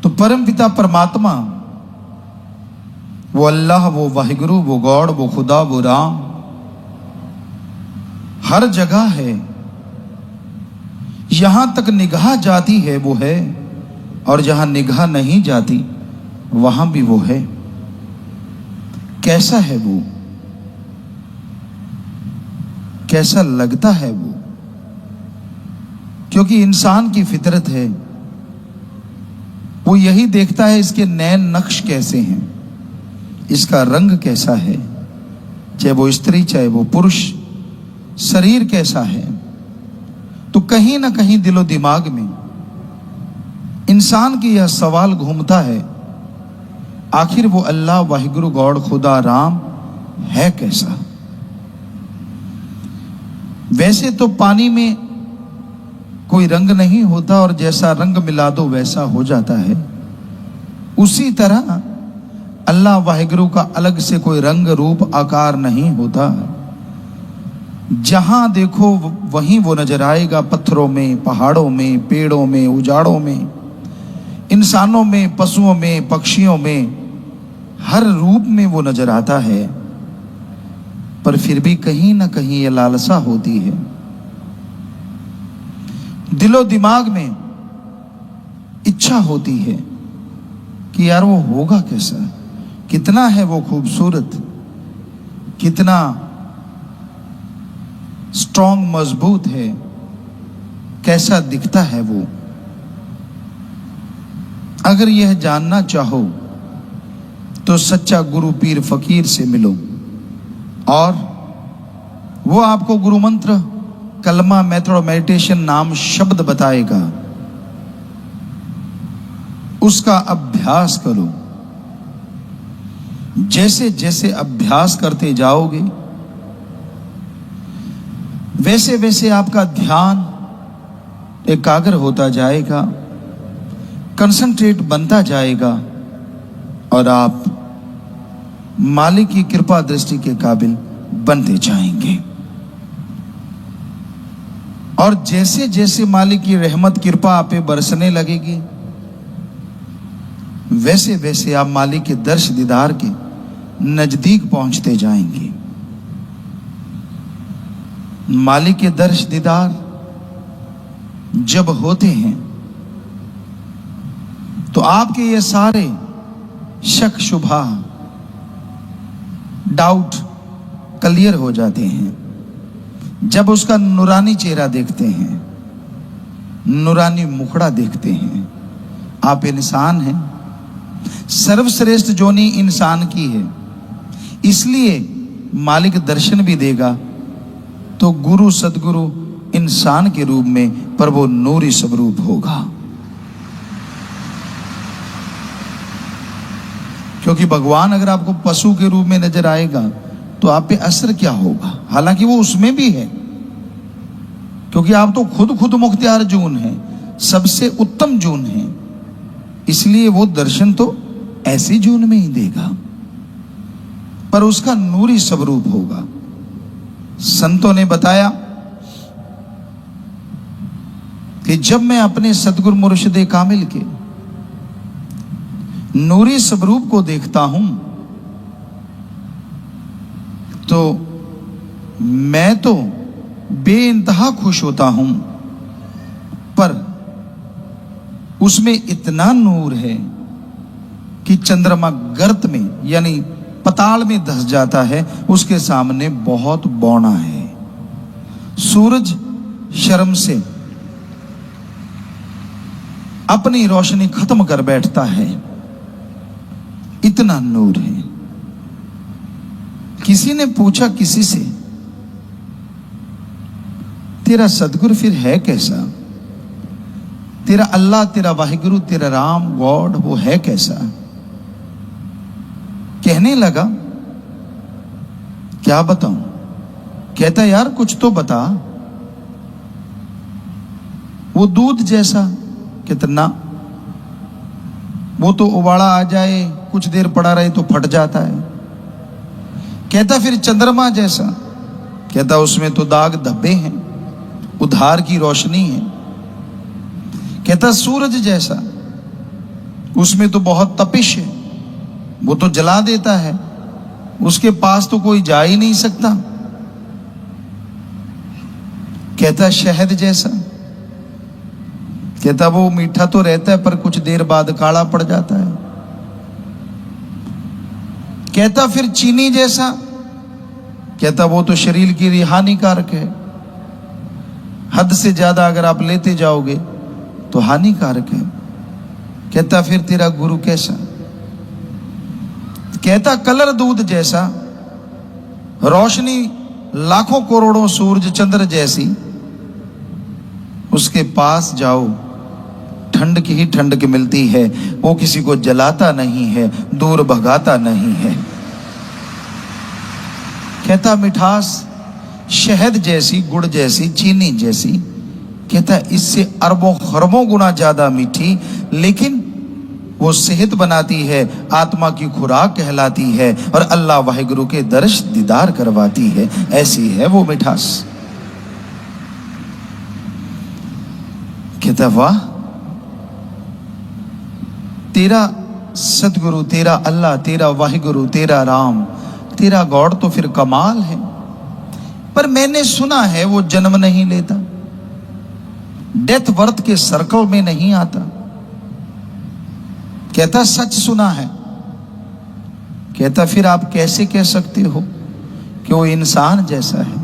तो परम पिता परमात्मा, वो अल्लाह, वो वाहिगुरु, वो गॉड, वो खुदा, वो राम हर जगह है। यहां तक निगाह जाती है वो है, और जहां निगाह नहीं जाती वहां भी वो है। कैसा है वो, कैसा लगता है वो? क्योंकि इंसान की फितरत है, वो यही देखता है इसके नैन नक्श कैसे हैं, इसका रंग कैसा है, चाहे वो स्त्री चाहे वो पुरुष, शरीर कैसा है। तो कहीं ना कहीं दिलो दिमाग में इंसान की यह सवाल घूमता है, आखिर वो अल्लाह वाहिगुरु गॉड खुदा राम है कैसा? वैसे तो पानी में कोई रंग नहीं होता, और जैसा रंग मिला दो वैसा हो जाता है। उसी तरह अल्लाह वाहिगुरु का अलग से कोई रंग रूप आकार नहीं होता। जहां देखो वहीं वो नजर आएगा, पत्थरों में, पहाड़ों में, पेड़ों में, उजाड़ों में, इंसानों में, पशुओं में, पक्षियों में, हर रूप में वो नजर आता है। पर फिर भी कहीं ना कहीं ये लालसा होती है, दिलो दिमाग में इच्छा होती है कि यार वो होगा कैसा, कितना है वो खूबसूरत, कितना स्ट्रॉन्ग मजबूत है, कैसा दिखता है वो। अगर यह जानना चाहो तो सच्चा गुरु पीर फकीर से मिलो, और वो आपको गुरु मंत्र, कलमा, मेथड ऑफ मेडिटेशन नाम शब्द बताएगा। उसका अभ्यास करो। जैसे जैसे अभ्यास करते जाओगे वैसे वैसे आपका ध्यान एकाग्र होता जाएगा, कंसंट्रेट बनता जाएगा, और आप मालिक की कृपा दृष्टि के काबिल बनते जाएंगे। और जैसे जैसे मालिक की रहमत कृपा आप पे बरसने लगेगी, वैसे वैसे आप मालिक के दर्श दीदार के नजदीक पहुंचते जाएंगे। मालिक के दर्श दीदार जब होते हैं तो आपके ये सारे शक शुबहा डाउट क्लियर हो जाते हैं। जब उसका नूरानी चेहरा देखते हैं, नूरानी मुखड़ा देखते हैं, आप इंसान हैं। सर्वश्रेष्ठ जोनी इंसान की है, इसलिए मालिक दर्शन भी देगा तो गुरु सदगुरु इंसान के रूप में, पर वो नूरी स्वरूप होगा। क्योंकि भगवान अगर आपको पशु के रूप में नजर आएगा तो आप पे असर क्या होगा? हालांकि वो उसमें भी है, क्योंकि आप तो खुद मुख्तियार जून है, सबसे उत्तम जून है, इसलिए वो दर्शन तो ऐसी जून में ही देगा, पर उसका नूरी स्वरूप होगा। संतों ने बताया कि जब मैं अपने सदगुरु मुर्शिद कामिल के नूरी स्वरूप को देखता हूं तो मैं तो बेइंतहा खुश होता हूं, पर उसमें इतना नूर है कि चंद्रमा गर्त में यानी पताल में धस जाता है, उसके सामने बहुत बौना है। सूरज शर्म से अपनी रोशनी खत्म कर बैठता है, इतना नूर है। किसी ने पूछा किसी से, तेरा सदगुरु फिर है कैसा? तेरा अल्लाह, तेरा वाहिगुरु, तेरा राम गॉड, वो है कैसा? कहने लगा, क्या बताऊं? कहता यार कुछ तो बता। वो दूध जैसा, कितना, वो तो उबाला आ जाए, कुछ देर पड़ा रहे तो फट जाता है। कहता फिर चंद्रमा जैसा, कहता उसमें तो दाग धब्बे हैं, उधार की रोशनी है। कहता सूरज जैसा, उसमें तो बहुत तपिश है, वो तो जला देता है, उसके पास तो कोई जा ही नहीं सकता। कहता शहद जैसा, कहता वो मीठा तो रहता है पर कुछ देर बाद काला पड़ जाता है। कहता फिर चीनी जैसा, कहता वो तो शरीर के लिए हानिकारक है, हद से ज्यादा अगर आप लेते जाओगे तो हानिकारक है। कहता फिर तेरा गुरु कैसा? कहता कलर दूध जैसा, रोशनी लाखों करोड़ों सूरज चंद्र जैसी, उसके पास जाओ ठंड की ही ठंड की मिलती है, वो किसी को जलाता नहीं है, दूर भगाता नहीं है। कहता मिठास शहद जैसी, गुड़ जैसी, चीनी जैसी, कहता इससे अरबों खरबों गुना ज्यादा मीठी, लेकिन वो सेहत बनाती है, आत्मा की खुराक कहलाती है और अल्लाह वाहिगुरु के दर्श दीदार करवाती है। ऐसी है वो मिठास। कहता वाह, तेरा सतगुरु, तेरा अल्लाह, तेरा वाहिगुरु, तेरा राम, तेरा गॉड तो फिर कमाल है। पर मैंने सुना है वो जन्म नहीं लेता, डेथ बर्थ के सर्कल में नहीं आता। कहता सच सुना है। कहता फिर आप कैसे कह सकते हो कि वो इंसान जैसा है?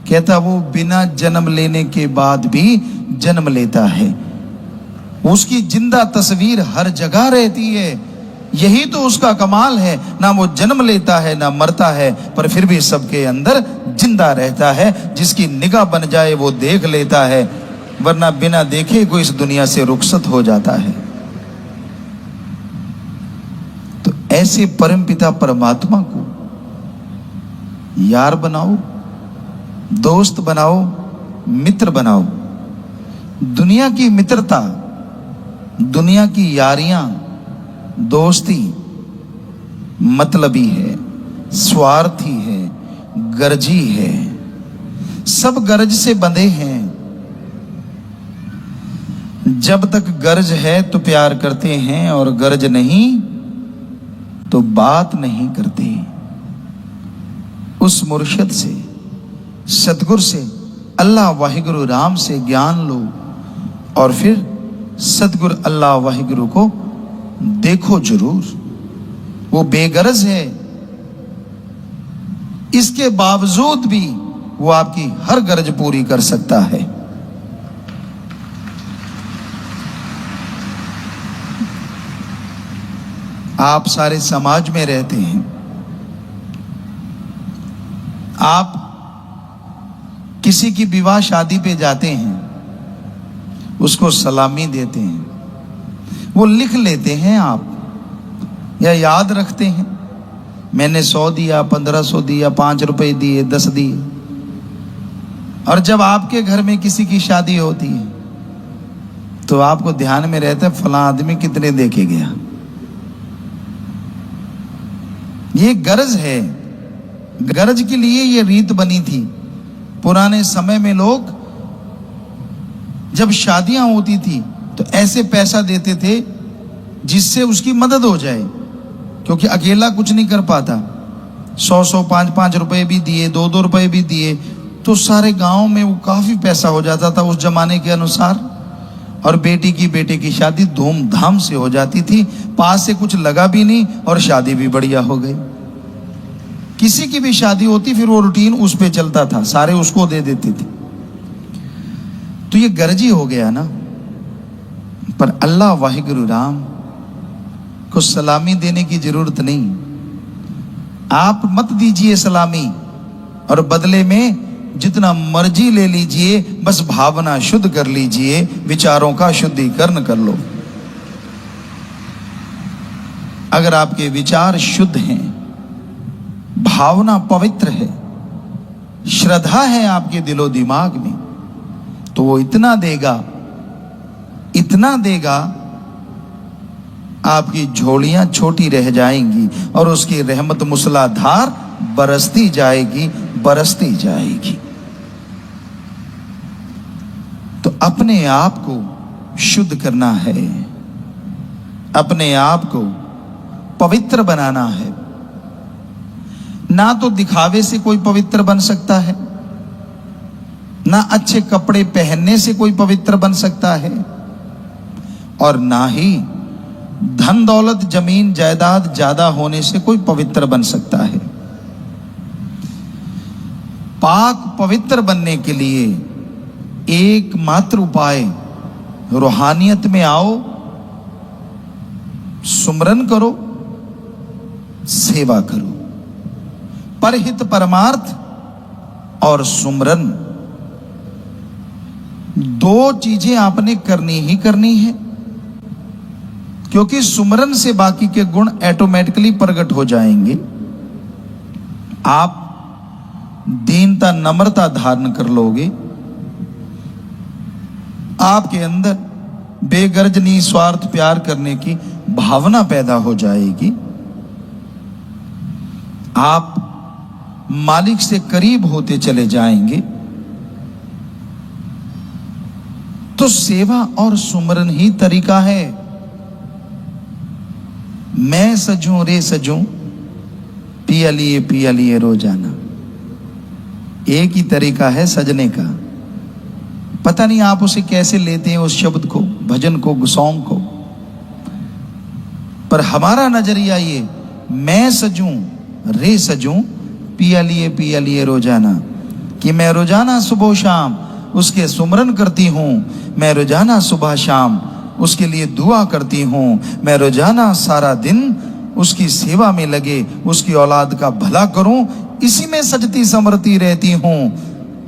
कहता वो बिना जन्म लेने के बाद भी जन्म लेता है, उसकी जिंदा तस्वीर हर जगह रहती है। यही तो उसका कमाल है, ना वो जन्म लेता है ना मरता है, पर फिर भी सबके अंदर जिंदा रहता है। जिसकी निगाह बन जाए वो देख लेता है, वरना बिना देखे कोई इस दुनिया से रुखसत हो जाता है। तो ऐसे परमपिता परमात्मा को यार बनाओ, दोस्त बनाओ, मित्र बनाओ। दुनिया की मित्रता, दुनिया की यारियां, दोस्ती मतलबी है, स्वार्थी है, गर्जी है, सब गर्ज से बंधे हैं। जब तक गर्ज है तो प्यार करते हैं और गर्ज नहीं तो बात नहीं करते। उस मुर्शिद से, सतगुरु से, अल्लाह वाहिगुरु राम से ज्ञान लो और फिर सतगुरु अल्लाह वाहिगुरु को देखो जरूर। वो बेगरज है, इसके बावजूद भी वो आपकी हर गरज पूरी कर सकता है। आप सारे समाज में रहते हैं, आप किसी की विवाह शादी पे जाते हैं, उसको सलामी देते हैं, वो लिख लेते हैं आप या याद रखते हैं, मैंने 100 दिया, 1500 दिया, 5 रुपए दिए, 10 दिए। और जब आपके घर में किसी की शादी होती है तो आपको ध्यान में रहता है फलां आदमी कितने दे के गया। ये गरज है, गरज के लिए ये रीत बनी थी। पुराने समय में लोग जब शादियां होती थी तो ऐसे पैसा देते थे जिससे उसकी मदद हो जाए, क्योंकि अकेला कुछ नहीं कर पाता। 100-100, 5-5 रुपए भी दिए, 2-2 रुपए भी दिए तो सारे गांव में वो काफी पैसा हो जाता था उस जमाने के अनुसार। और बेटे की शादी धूमधाम से हो जाती थी, पास से कुछ लगा भी नहीं और शादी भी बढ़िया हो गई। किसी की भी शादी होती फिर वो रूटीन उस पे चलता था, सारे उसको दे देते थे। तो ये गर्जी हो गया ना। पर अल्लाह वाहिगुरु राम को सलामी देने की जरूरत नहीं। आप मत दीजिए सलामी और बदले में जितना मर्जी ले लीजिए, बस भावना शुद्ध कर लीजिए, विचारों का शुद्धिकरण कर लो। अगर आपके विचार शुद्ध हैं, भावना पवित्र है, श्रद्धा है आपके दिलो दिमाग में, तो वो इतना देगा, इतना देगा, आपकी झोलियां छोटी रह जाएंगी और उसकी रहमत मूसलाधार बरसती जाएगी, बरसती जाएगी। तो अपने आप को शुद्ध करना है, अपने आप को पवित्र बनाना है। ना तो दिखावे से कोई पवित्र बन सकता है, ना अच्छे कपड़े पहनने से कोई पवित्र बन सकता है, और ना ही धन दौलत जमीन जायदाद ज्यादा होने से कोई पवित्र बन सकता है। पाक पवित्र बनने के लिए एकमात्र उपाय रूहानियत में आओ, सुमरन करो, सेवा करो। परहित परमार्थ और सुमरन दो चीजें आपने करनी ही करनी है, क्योंकि सुमरन से बाकी के गुण ऑटोमेटिकली प्रकट हो जाएंगे। आप दीनता नम्रता धारण कर लोगे, आपके अंदर बेगर्ज निस्वार्थ प्यार करने की भावना पैदा हो जाएगी। आप मालिक से करीब होते चले जाएंगे। तो सेवा और सुमरन ही तरीका है। मैं सजूं रे सजूं, पिया लिए रोजाना, एक ही तरीका है सजने का। पता नहीं आप उसे कैसे लेते हैं, उस शब्द को, भजन को, सॉन्ग को, पर हमारा नजरिया ये, मैं सजूं रे सजूं, पिया लिए रोजाना, कि मैं रोजाना सुबह शाम उसके सुमरन करती हूं, मैं रोजाना सुबह शाम उसके लिए दुआ करती हूं, मैं रोजाना सारा दिन उसकी सेवा में लगे उसकी औलाद का भला करूं, इसी में सजती संवरती रहती हूं,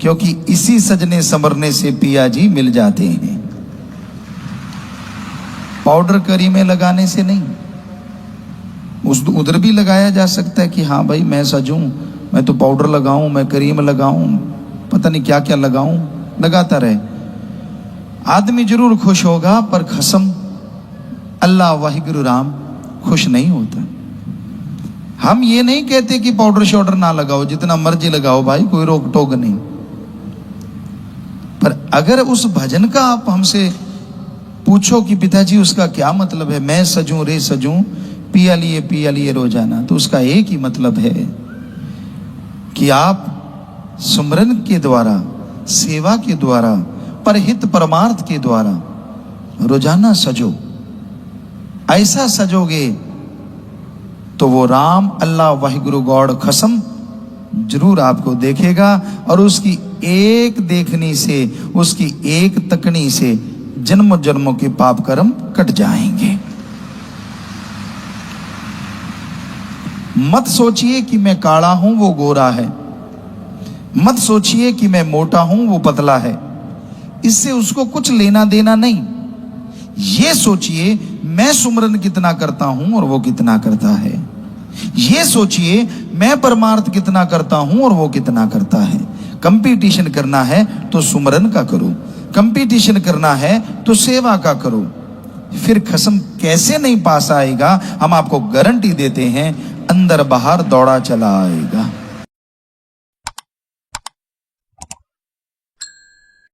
क्योंकि इसी सजने संवरने से पिया जी मिल जाते हैं। पाउडर करी में लगाने से नहीं, उधर भी लगाया जा सकता है कि हाँ भाई मैं सजूं, मैं तो पाउडर लगाऊं, मैं क्रीम लगाऊं, पता नहीं क्या क्या लगाऊं, लगाता रहे। आदमी जरूर खुश होगा, पर कसम अल्लाह वाहिगुरु राम खुश नहीं होता। हम ये नहीं कहते कि पाउडर शाउडर ना लगाओ, जितना मर्जी लगाओ भाई, कोई रोक टोक नहीं। पर अगर उस भजन का आप हमसे पूछो कि पिताजी उसका क्या मतलब है, मैं सजूं रे सजूं, पिया लिए रोजाना, तो उसका एक ही मतलब है कि आप सुमरन के द्वारा, सेवा के द्वारा, परहित परमार्थ के द्वारा रोजाना सजो। ऐसा सजोगे तो वो राम अल्लाह वाहिगुरु गॉड कसम जरूर आपको देखेगा, और उसकी एक देखनी से, उसकी एक तकनी से जन्म जन्मों के पाप कर्म कट जाएंगे। मत सोचिए कि मैं काला हूं वो गोरा है, मत सोचिए कि मैं मोटा हूं वो पतला है, इससे उसको कुछ लेना देना नहीं। ये सोचिए मैं सुमरन कितना करता हूं और वो कितना करता है। ये सोचिए मैं परमार्थ कितना करता हूं और वो कितना करता है। कंपटीशन करना है तो सुमरन का करो, कंपटीशन करना है तो सेवा का करो। फिर खसम कैसे नहीं पास आएगा, हम आपको गारंटी देते हैं, अंदर बाहर दौड़ा चला आएगा।